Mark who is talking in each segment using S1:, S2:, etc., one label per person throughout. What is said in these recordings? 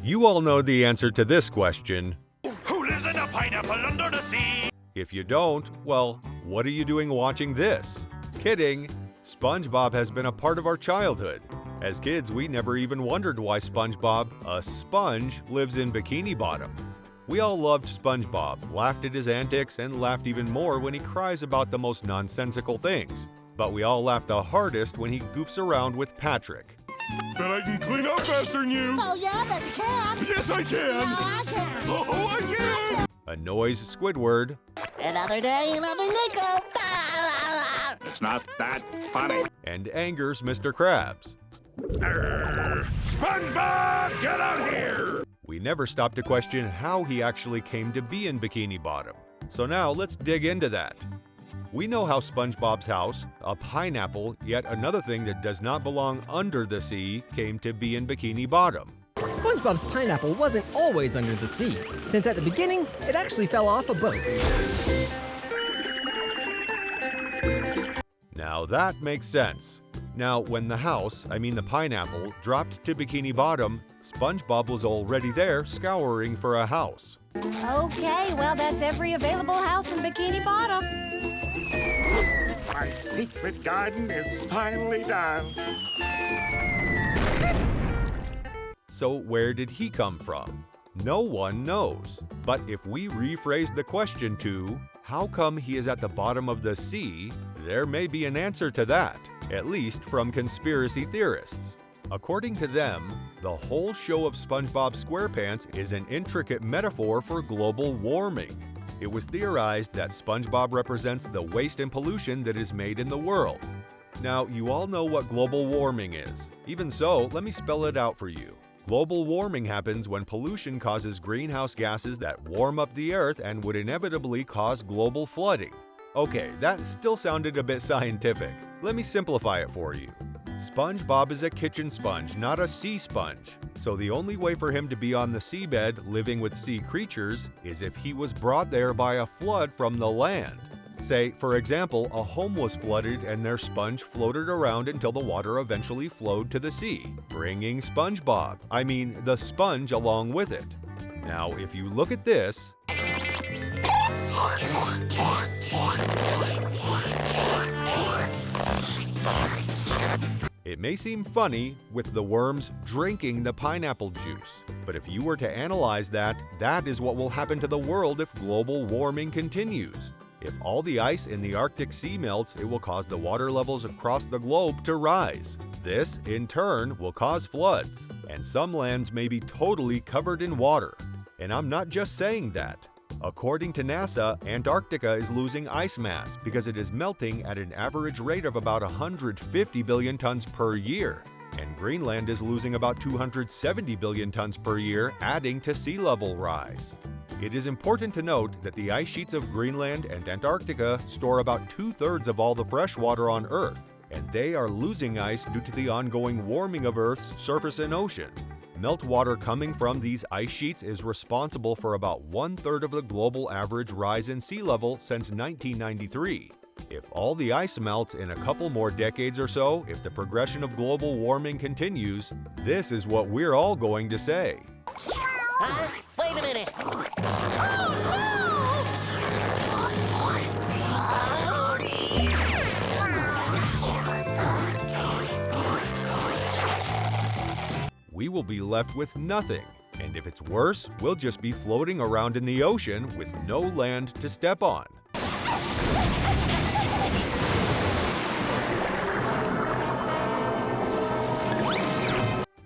S1: You all know the answer to this question.
S2: Who lives in a pineapple under the sea?
S1: If you don't, well, what are you doing watching this? Kidding! SpongeBob has been a part of our childhood. As kids, we never even wondered why SpongeBob, a sponge, lives in Bikini Bottom. We all loved SpongeBob, laughed at his antics, and laughed even more when he cries about the most nonsensical things. But we all laugh the hardest when he goofs around with Patrick.
S3: Bet I can clean up faster than you!
S4: Oh yeah, bet you can!
S3: Yes, I can!
S4: Yeah, I can!
S3: Oh, I can!
S1: Annoys Squidward.
S4: Another day, another nickel!
S2: It's not that funny.
S1: And angers Mr. Krabs.
S3: SpongeBob, get out here!
S1: We never stop to question how he actually came to be in Bikini Bottom. So now let's dig into that. We know how SpongeBob's house, a pineapple, yet another thing that does not belong under the sea, came to be in Bikini Bottom.
S5: SpongeBob's pineapple wasn't always under the sea, since at the beginning, it actually fell off a boat.
S1: Now that makes sense. Now, when the house, the pineapple, dropped to Bikini Bottom, SpongeBob was already there scouring for a house.
S6: Okay, well, that's every available house in Bikini Bottom.
S2: My secret garden is finally done.
S1: So where did he come from? No one knows. But if we rephrase the question to, how come he is at the bottom of the sea, there may be an answer to that, at least from conspiracy theorists. According to them, the whole show of SpongeBob SquarePants is an intricate metaphor for global warming. It was theorized that SpongeBob represents the waste and pollution that is made in the world. Now, you all know what global warming is. Even so, let me spell it out for you. Global warming happens when pollution causes greenhouse gases that warm up the earth and would inevitably cause global flooding. Okay, that still sounded a bit scientific. Let me simplify it for you. SpongeBob is a kitchen sponge, not a sea sponge. So the only way for him to be on the seabed living with sea creatures is if he was brought there by a flood from the land. Say, for example, a home was flooded and their sponge floated around until the water eventually flowed to the sea, bringing SpongeBob, the sponge along with it. Now, if you look at this, it may seem funny with the worms drinking the pineapple juice, but if you were to analyze that, that is what will happen to the world if global warming continues. If all the ice in the Arctic Sea melts, it will cause the water levels across the globe to rise. This, in turn, will cause floods, and some lands may be totally covered in water. And I'm not just saying that. According to NASA, Antarctica is losing ice mass because it is melting at an average rate of about 150 billion tons per year. And Greenland is losing about 270 billion tons per year, adding to sea level rise. It is important to note that the ice sheets of Greenland and Antarctica store about 2/3 of all the fresh water on Earth, and they are losing ice due to the ongoing warming of Earth's surface and ocean. Meltwater coming from these ice sheets is responsible for about 1/3 of the global average rise in sea level since 1993. If all the ice melts in a couple more decades or so, if the progression of global warming continues, this is what we're all going to say.
S4: Wait a minute!
S1: We will be left with nothing, and if it's worse, we'll just be floating around in the ocean with no land to step on.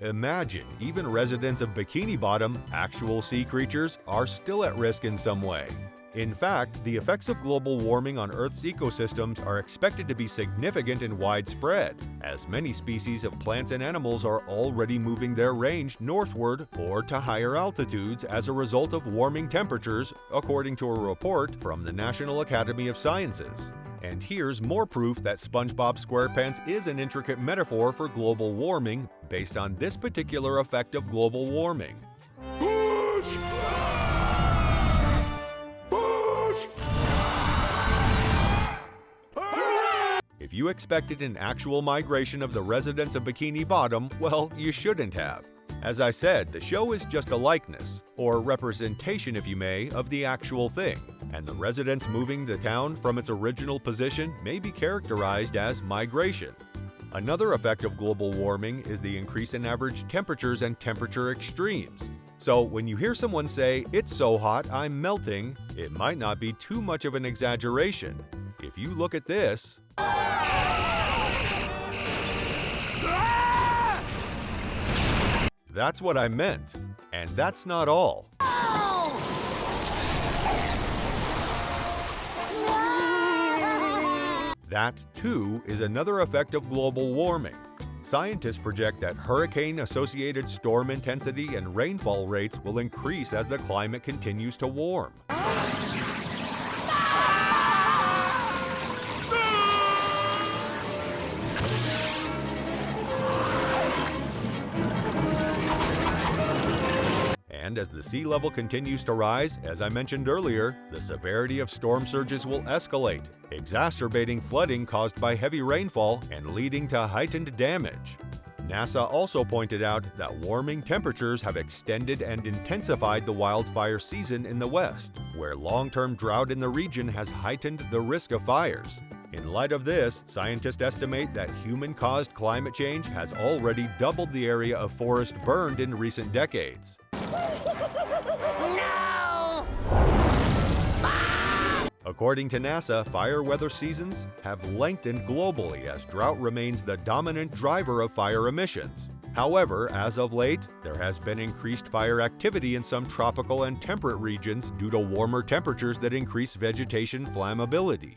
S1: Imagine, even residents of Bikini Bottom, actual sea creatures, are still at risk in some way. In fact, the effects of global warming on Earth's ecosystems are expected to be significant and widespread, as many species of plants and animals are already moving their range northward or to higher altitudes as a result of warming temperatures, according to a report from the National Academy of Sciences. And here's more proof that SpongeBob SquarePants is an intricate metaphor for global warming based on this particular effect of global warming.
S3: Push! Push!
S1: If you expected an actual migration of the residents of Bikini Bottom, well, you shouldn't have. As I said, the show is just a likeness, or representation if you may, of the actual thing, and the residents moving the town from its original position may be characterized as migration. Another effect of global warming is the increase in average temperatures and temperature extremes. So when you hear someone say, "It's so hot, I'm melting," it might not be too much of an exaggeration. If you look at this, that's what I meant. And that's not all. That, too, is another effect of global warming. Scientists project that hurricane-associated storm intensity and rainfall rates will increase as the climate continues to warm. And as the sea level continues to rise, as I mentioned earlier, the severity of storm surges will escalate, exacerbating flooding caused by heavy rainfall and leading to heightened damage. NASA also pointed out that warming temperatures have extended and intensified the wildfire season in the West, where long-term drought in the region has heightened the risk of fires. In light of this, scientists estimate that human-caused climate change has already doubled the area of forest burned in recent decades.
S4: No!
S1: According to NASA, fire weather seasons have lengthened globally as drought remains the dominant driver of fire emissions. However, as of late, there has been increased fire activity in some tropical and temperate regions due to warmer temperatures that increase vegetation flammability.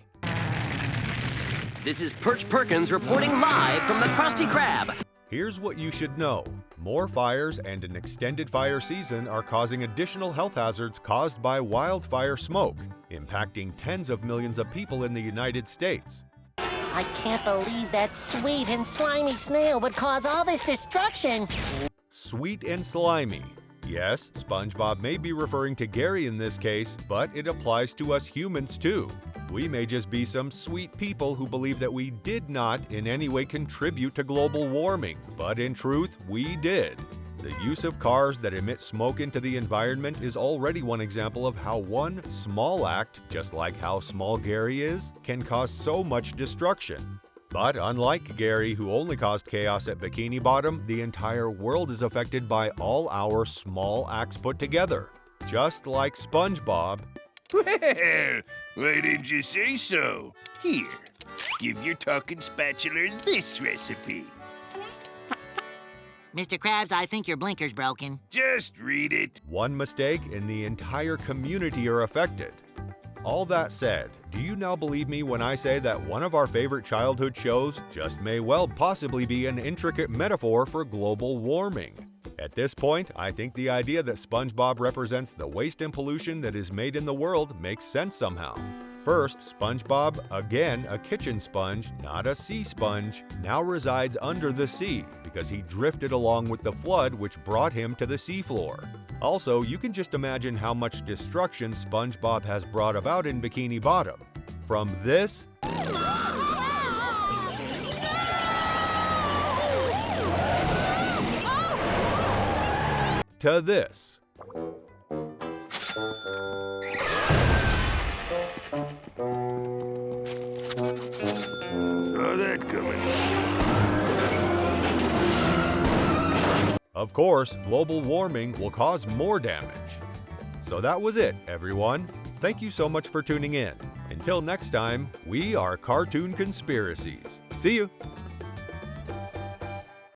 S7: This is Perch Perkins reporting live from the Krusty Krab.
S1: Here's what you should know. More fires and an extended fire season are causing additional health hazards caused by wildfire smoke, impacting tens of millions of people in the United States.
S4: I can't believe that sweet and slimy snail would cause all this destruction.
S1: Sweet and slimy. Yes, SpongeBob may be referring to Gary in this case, but it applies to us humans too. We may just be some sweet people who believe that we did not in any way contribute to global warming, but in truth, we did. The use of cars that emit smoke into the environment is already one example of how one small act, just like how small Gary is, can cause so much destruction. But unlike Gary, who only caused chaos at Bikini Bottom, the entire world is affected by all our small acts put together. Just like SpongeBob.
S3: Well, why didn't you say so? Here, give your talking spatula this recipe.
S4: Mr. Krabs, I think your blinker's broken.
S3: Just read it.
S1: One mistake and the entire community are affected. All that said, do you now believe me when I say that one of our favorite childhood shows just may well possibly be an intricate metaphor for global warming? At this point, I think the idea that SpongeBob represents the waste and pollution that is made in the world makes sense somehow. First, SpongeBob, again a kitchen sponge, not a sea sponge, now resides under the sea because he drifted along with the flood which brought him to the seafloor. Also, you can just imagine how much destruction SpongeBob has brought about in Bikini Bottom. From this to this.
S3: Saw that coming.
S1: Of course, global warming will cause more damage. So that was it, everyone. Thank you so much for tuning in. Until next time, we are Cartoon Conspiracies. See you!